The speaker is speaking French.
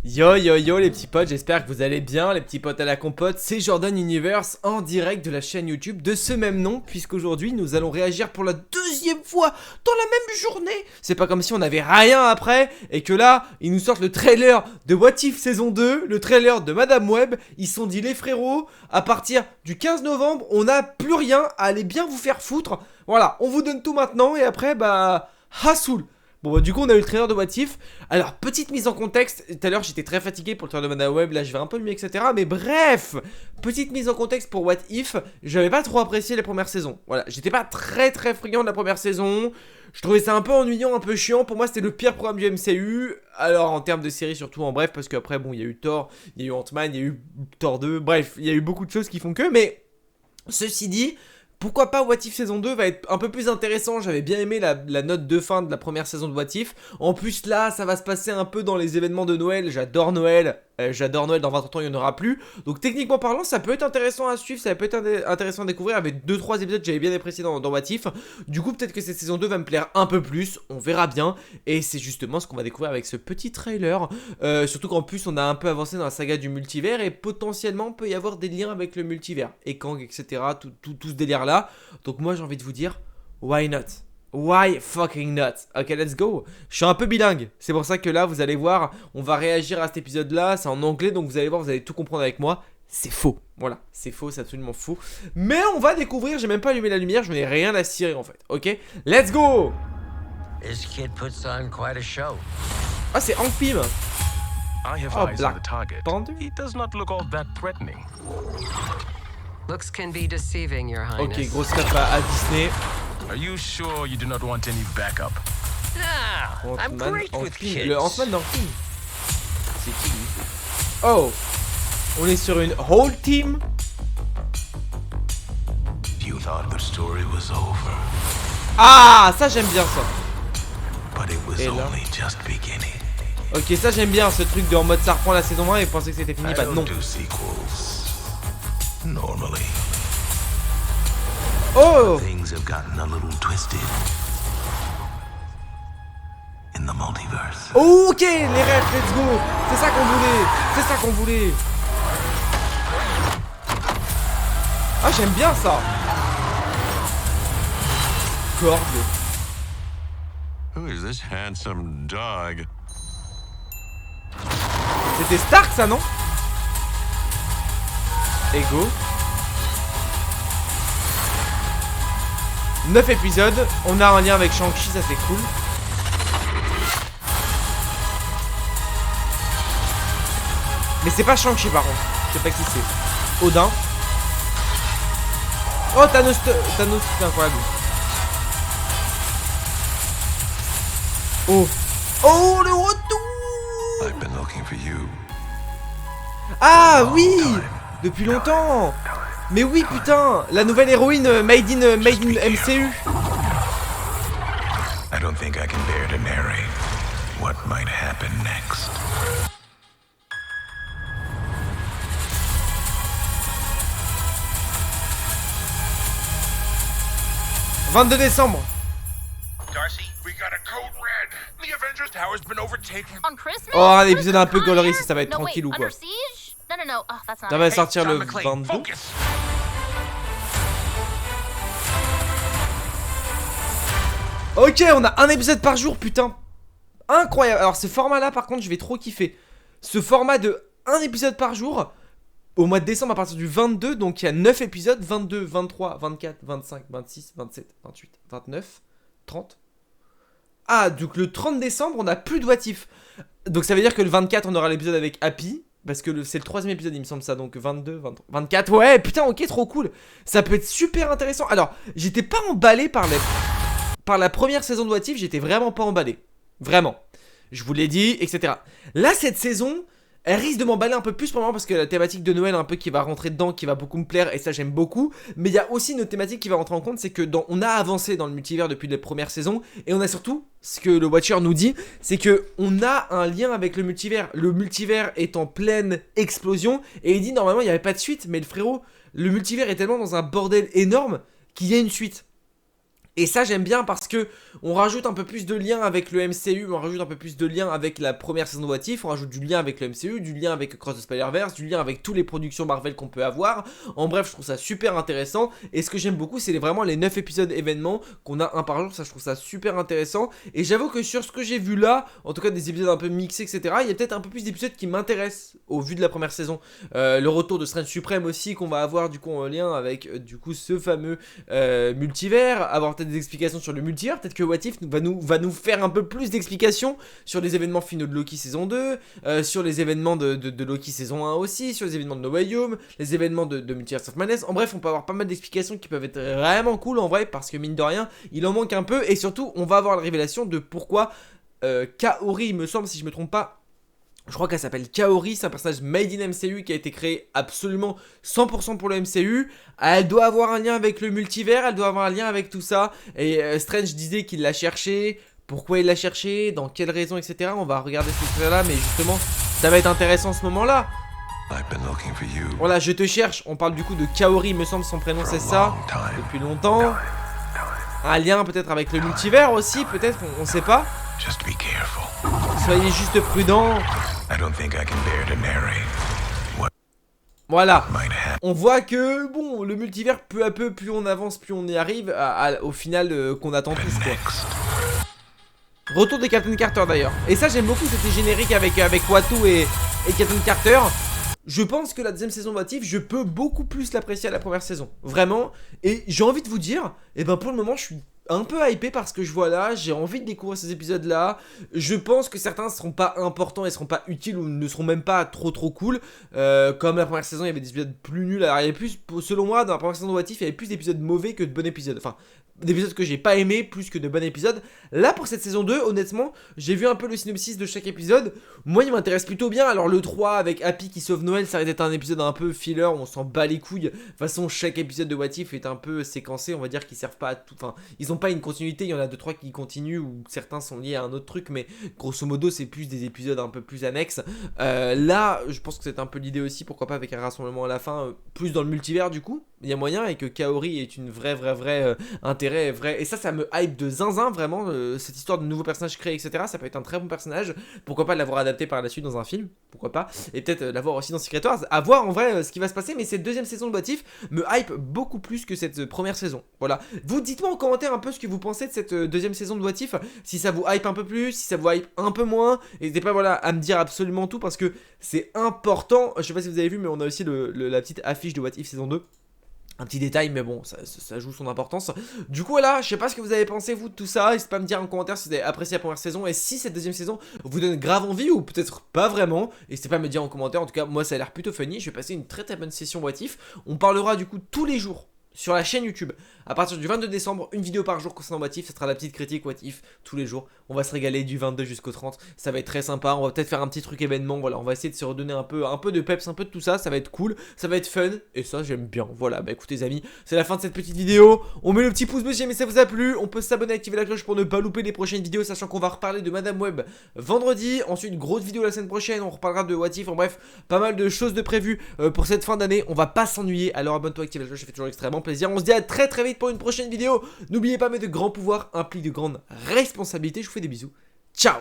Yo yo yo les petits potes, j'espère que vous allez bien, les petits potes à la compote, c'est Jordan Universe en direct de la chaîne YouTube de ce même nom, puisqu'aujourd'hui nous allons réagir pour la deuxième fois dans la même journée. C'est pas comme si on avait rien après, et que là, ils nous sortent le trailer de What If saison 2, le trailer de Madame Web, ils se sont dit les frérots, à partir du 15 novembre, on n'a plus rien, allez bien vous faire foutre. Voilà, on vous donne tout maintenant, et après, Hassoul. Bon bah du coup on a eu le trailer de What If. Alors petite mise en contexte, tout à l'heure j'étais très fatigué pour le trailer de Madame Web, là je vais un peu mieux etc. Mais bref, petite mise en contexte pour What If. J'avais pas trop apprécié les premières saisons. Voilà, j'étais pas très friand de la première saison. Je trouvais ça un peu ennuyant, un peu chiant. Pour moi c'était le pire programme du MCU. Alors en termes de série surtout en bref, parce qu'après bon il y a eu Thor, il y a eu Ant-Man, il y a eu Thor 2. Bref, il y a eu beaucoup de choses qui font que. Mais ceci dit, pourquoi pas What If saison 2 va être un peu plus intéressant. J'avais bien aimé la note de fin de la première saison de What If. En plus là ça va se passer un peu dans les événements de Noël. J'adore Noël, dans 20 ans il n'y en aura plus. Donc techniquement parlant ça peut être intéressant à suivre. Ça peut être intéressant à découvrir avec 2-3 épisodes que j'avais bien apprécié dans What If. Du coup peut-être que cette saison 2 va me plaire un peu plus. On verra bien. Et c'est justement ce qu'on va découvrir avec ce petit trailer. Surtout qu'en plus on a un peu avancé dans la saga du multivers. Et potentiellement peut y avoir des liens avec le multivers et Kang etc. Tout ce délire là. Donc moi j'ai envie de vous dire, why not? Why fucking not? Ok, let's go. Je suis un peu bilingue, c'est pour ça que là vous allez voir, on va réagir à cet épisode là, c'est en anglais donc vous allez voir, vous allez tout comprendre avec moi. C'est faux, voilà, c'est faux, c'est absolument faux. Mais on va découvrir, j'ai même pas allumé la lumière, je n'ai rien à cirer en fait, ok? Let's go. This kid puts on quite a show. Ah c'est Hank Pym. I have Oh, eyes Black on the target. Panther? He does not look all that threatening. Looks can be deceiving, Your Highness. Ok, grosse ref à Disney. Are you sure you do not want any backup? Nah, I'm Ant-Man, great with Ant-Man, kids. le Ant-Man dans qui? C'est qui lui? Oh, on est sur une whole team. You thought the story was over, Ah, ça j'aime bien ça. but it was Et là? only just beginning. Ok, ça j'aime bien ce truc de en mode ça reprend la saison 1 et penser que c'était fini. I Bah don't non. do sequels normally. Oh, Things have gotten a little twisted in the multiverse. ok, les refs, let's go. C'est ça qu'on voulait. C'est ça qu'on voulait. Ah, j'aime bien ça. Corde. Who is this handsome dog? C'était Stark ça, non? Ego. 9 épisodes, on a un lien avec Shang-Chi, ça c'est cool. Mais c'est pas Shang-Chi par contre, je sais pas qui c'est. Odin. Oh Thanos, c'est incroyable. Oh. Oh le retour. I've been looking for you. Ah oui, depuis longtemps. Mais oui putain, la nouvelle héroïne made in MCU. I don't think I can bear to narrate what might happen next. « 22 décembre. Darcy, we got a code red. The Avengers Tower's been overtaken. On Christmas? Oh, un épisode un peu gaulerie, ça va être No, wait, tranquille ou quoi. Under Siege? No. Oh, that's not Ça va it. sortir le John McClane, 22. focus. Ok, on a un épisode par jour, putain. Incroyable. Alors ce format là par contre je vais trop kiffer. Ce format de un épisode par jour au mois de décembre à partir du 22. Donc il y a 9 épisodes, 22, 23, 24, 25, 26, 27, 28, 29, 30. Ah donc le 30 décembre on a plus de What If. Donc ça veut dire que le 24 on aura l'épisode avec Happy. Parce que c'est le 3ème épisode il me semble ça. Donc 22, 23, 24. Ouais putain ok trop cool. Ça peut être super intéressant. Alors j'étais pas emballé par la première saison de What If. J'étais vraiment pas emballé. Vraiment. Je vous l'ai dit, etc. Là, cette saison, elle risque de m'emballer un peu plus pour le moment parce que la thématique de Noël un peu qui va rentrer dedans, qui va beaucoup me plaire et ça j'aime beaucoup. Mais il y a aussi une autre thématique qui va rentrer en compte, c'est que on a avancé dans le multivers depuis les premières saisons et on a surtout, ce que le Watcher nous dit, c'est que on a un lien avec le multivers. Le multivers est en pleine explosion et il dit normalement il n'y avait pas de suite, mais le frérot, le multivers est tellement dans un bordel énorme qu'il y a une suite. Et ça j'aime bien parce que on rajoute un peu plus de lien avec le MCU, on rajoute un peu plus de lien avec la première saison de What If, on rajoute du lien avec le MCU, du lien avec Across the Spider-Verse, du lien avec toutes les productions Marvel qu'on peut avoir. En bref, je trouve ça super intéressant. Et ce que j'aime beaucoup, c'est vraiment les 9 épisodes événements qu'on a un par jour, ça je trouve ça super intéressant. Et j'avoue que sur ce que j'ai vu là, en tout cas des épisodes un peu mixés, etc., il y a peut-être un peu plus d'épisodes qui m'intéressent au vu de la première saison. Le retour de Strange Supreme aussi, qu'on va avoir du coup en lien avec du coup ce fameux multivers, avoir peut-être des explications sur le multivers, peut-être que What If va nous faire un peu plus d'explications sur les événements finaux de Loki saison 2, sur les événements de Loki saison 1 aussi, sur les événements de No Way Home, les événements de Multiverse of Madness. En bref, on peut avoir pas mal d'explications qui peuvent être vraiment cool en vrai, parce que mine de rien, il en manque un peu, et surtout, on va avoir la révélation de pourquoi Kaori, il me semble, si je me trompe pas, je crois qu'elle s'appelle Kaori, c'est un personnage made in MCU qui a été créé absolument 100% pour le MCU. Elle doit avoir un lien avec le multivers, elle doit avoir un lien avec tout ça. Et Strange disait qu'il l'a cherché, pourquoi il l'a cherché, dans quelle raison, etc. On va regarder ce truc-là, mais justement, ça va être intéressant ce moment-là. Voilà, je te cherche, on parle du coup de Kaori, il me semble son prénom c'est ça, depuis longtemps. Un lien peut-être avec le multivers aussi, peut-être, on sait pas. Soyez juste prudents. Voilà, on voit que bon, le multivers peu à peu, plus on avance, plus on y arrive au final qu'on attend tous quoi. Retour des Captain Carter d'ailleurs. Et ça j'aime beaucoup, c'était générique avec Watu et Captain Carter. Je pense que la deuxième saison de What If, je peux beaucoup plus l'apprécier à la première saison. Vraiment. Et j'ai envie de vous dire, et ben pour le moment je suis un peu hypé par ce que je vois là, j'ai envie de découvrir ces épisodes là. Je pense que certains ne seront pas importants et seront pas utiles ou ne seront même pas trop cool. Comme la première saison, il y avait des épisodes plus nuls. Alors il y avait plus, selon moi, dans la première saison de What If, il y avait plus d'épisodes mauvais que de bons épisodes. Enfin, d'épisodes que j'ai pas aimé plus que de bons épisodes. Là pour cette saison 2, honnêtement, j'ai vu un peu le synopsis de chaque épisode. Moi il m'intéresse plutôt bien. Alors le 3 avec Happy qui sauve Noël, ça risque d'être un épisode un peu filler où on s'en bat les couilles. De toute façon chaque épisode de What If est un peu séquencé, on va dire qu'ils servent pas à tout. Enfin, ils ont pas une continuité, il y en a 2-3 qui continuent ou certains sont liés à un autre truc, mais grosso modo c'est plus des épisodes un peu plus annexes. Là je pense que c'est un peu l'idée aussi, pourquoi pas avec un rassemblement à la fin, plus dans le multivers du coup. Il y a moyen, et que Kaori est une vraie intérêt vrai. Et ça me hype de zinzin vraiment, cette histoire de nouveaux personnages créés, etc. Ça peut être un très bon personnage. Pourquoi pas l'avoir adapté par la suite dans un film, pourquoi pas. Et peut-être l'avoir aussi dans Secret Wars. À voir en vrai ce qui va se passer. Mais cette deuxième saison de What If me hype beaucoup plus que cette première saison. Voilà. Vous dites-moi en commentaire un peu ce que vous pensez de cette deuxième saison de What If. Si ça vous hype un peu plus, si ça vous hype un peu moins. N'hésitez pas voilà, à me dire absolument tout, parce que c'est important. Je sais pas si vous avez vu, mais on a aussi la petite affiche de What If saison 2. Un petit détail, mais bon, ça joue son importance. Du coup, voilà, je sais pas ce que vous avez pensé, vous, de tout ça. N'hésitez pas à me dire en commentaire si vous avez apprécié la première saison et si cette deuxième saison vous donne grave envie ou peut-être pas vraiment. N'hésitez pas à me dire en commentaire. En tout cas, moi, ça a l'air plutôt funny. Je vais passer une très bonne session What If. On parlera du coup tous les jours sur la chaîne YouTube. À partir du 22 décembre, une vidéo par jour concernant What If. Ça sera la petite critique What If tous les jours. On va se régaler du 22 jusqu'au 30. Ça va être très sympa. On va peut-être faire un petit truc événement. Voilà, on va essayer de se redonner un peu de peps, un peu de tout ça. Ça va être cool. Ça va être fun. Et ça, j'aime bien. Voilà, bah écoutez, les amis, c'est la fin de cette petite vidéo. On met le petit pouce bleu si jamais ça vous a plu. On peut s'abonner, activer la cloche pour ne pas louper les prochaines vidéos. Sachant qu'on va reparler de Madame Web vendredi. Ensuite, grosse vidéo la semaine prochaine. On reparlera de What If. En bref, pas mal de choses de prévues pour cette fin d'année. On va pas s'ennuyer. Alors abonne-toi, active la cloche. Ça fait toujours extrêmement plaisir. On se dit à très vite pour une prochaine vidéo. N'oubliez pas, mais de grands pouvoirs impliquent de grandes responsabilités. Je vous fais des bisous. Ciao.